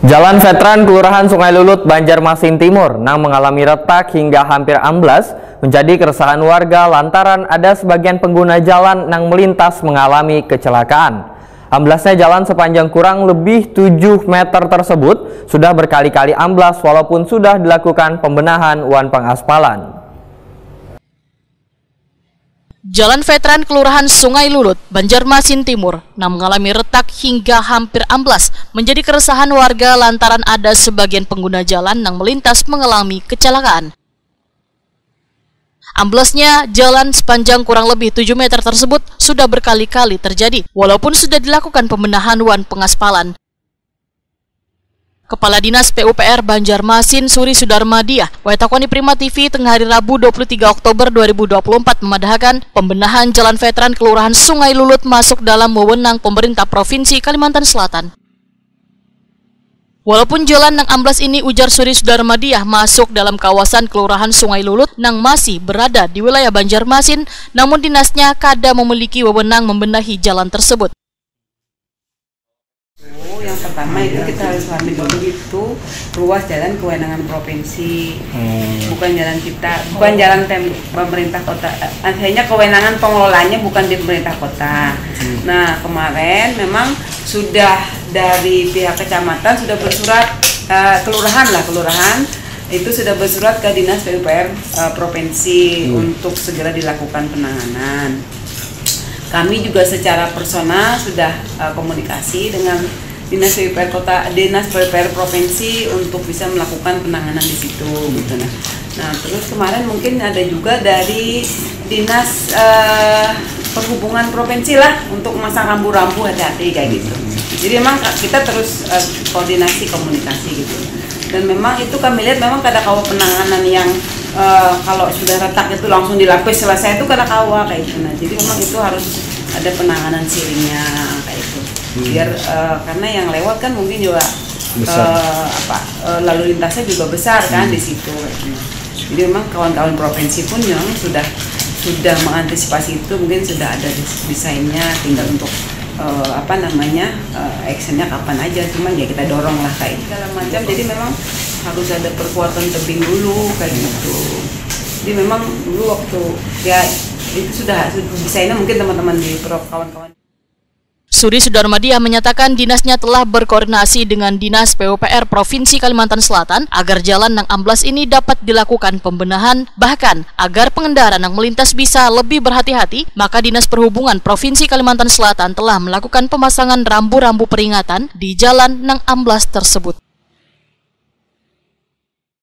Jalan Veteran Kelurahan Sungai Lulut, Banjarmasin Timur, Nang mengalami retak hingga hampir amblas, menjadi keresahan warga lantaran ada sebagian pengguna jalan yang melintas mengalami kecelakaan. Amblasnya jalan sepanjang kurang lebih 7 meter tersebut sudah berkali-kali amblas walaupun sudah dilakukan pembenahan wan pengaspalan. Jalan Veteran Kelurahan Sungai Lulut, Banjarmasin Timur, mengalami retak hingga hampir amblas, menjadi keresahan warga lantaran ada sebagian pengguna jalan yang melintas mengalami kecelakaan. Amblasnya jalan sepanjang kurang lebih 7 meter tersebut sudah berkali-kali terjadi, walaupun sudah dilakukan pembenahan wan pengaspalan. Kepala Dinas PUPR Banjarmasin Suri Sudarmadiah, Waitakoni Prima TV tengah hari Rabu 23 Oktober 2024 memadahkan pembenahan Jalan Veteran Kelurahan Sungai Lulut masuk dalam wewenang pemerintah Provinsi Kalimantan Selatan. Walaupun jalan yang amblas ini, ujar Suri Sudarmadiah, masuk dalam kawasan Kelurahan Sungai Lulut yang masih berada di wilayah Banjarmasin, namun dinasnya kada memiliki wewenang membenahi jalan tersebut. Yang pertama itu kita harus pahami dulu itu ruas jalan kewenangan provinsi, bukan jalan kita, bukan jalan pemerintah kota. Akhirnya kewenangan pengelolanya bukan di pemerintah kota. Nah, kemarin memang sudah dari pihak kecamatan sudah bersurat, kelurahan itu sudah bersurat ke Dinas PUPR provinsi untuk segera dilakukan penanganan. Kami juga secara personal sudah komunikasi dengan Dinas PUPR Kota, Dinas PUPR Provinsi untuk bisa melakukan penanganan di situ, gitu. Nah, terus kemarin mungkin ada juga dari Dinas Perhubungan Provinsi lah untuk memasang rambu-rambu hati-hati kayak gitu. Jadi memang kita terus koordinasi komunikasi gitu. Dan memang itu kami lihat memang kada kawa penanganan yang kalau sudah retak itu langsung dilapis selesai itu kada kawa kayak gitu. Nah, jadi memang itu harus ada penanganan siringnya kayak itu. Biar karena yang lewat kan mungkin juga lalu lintasnya juga besar kan di situ. Jadi memang kawan-kawan provinsi pun yang sudah mengantisipasi itu, mungkin sudah ada desainnya, tinggal untuk actionnya kapan aja, cuman ya kita dorong lah kayak segala macam. Jadi memang harus ada perkuatan tebing dulu kayak gitu. Jadi memang dulu waktu ya itu sudah desainnya mungkin teman-teman di kawan-kawan. Suri Sudarmadiah menyatakan dinasnya telah berkoordinasi dengan Dinas PUPR Provinsi Kalimantan Selatan agar jalan yang amblas ini dapat dilakukan pembenahan, bahkan agar pengendara yang melintas bisa lebih berhati-hati, maka Dinas Perhubungan Provinsi Kalimantan Selatan telah melakukan pemasangan rambu-rambu peringatan di jalan yang amblas tersebut.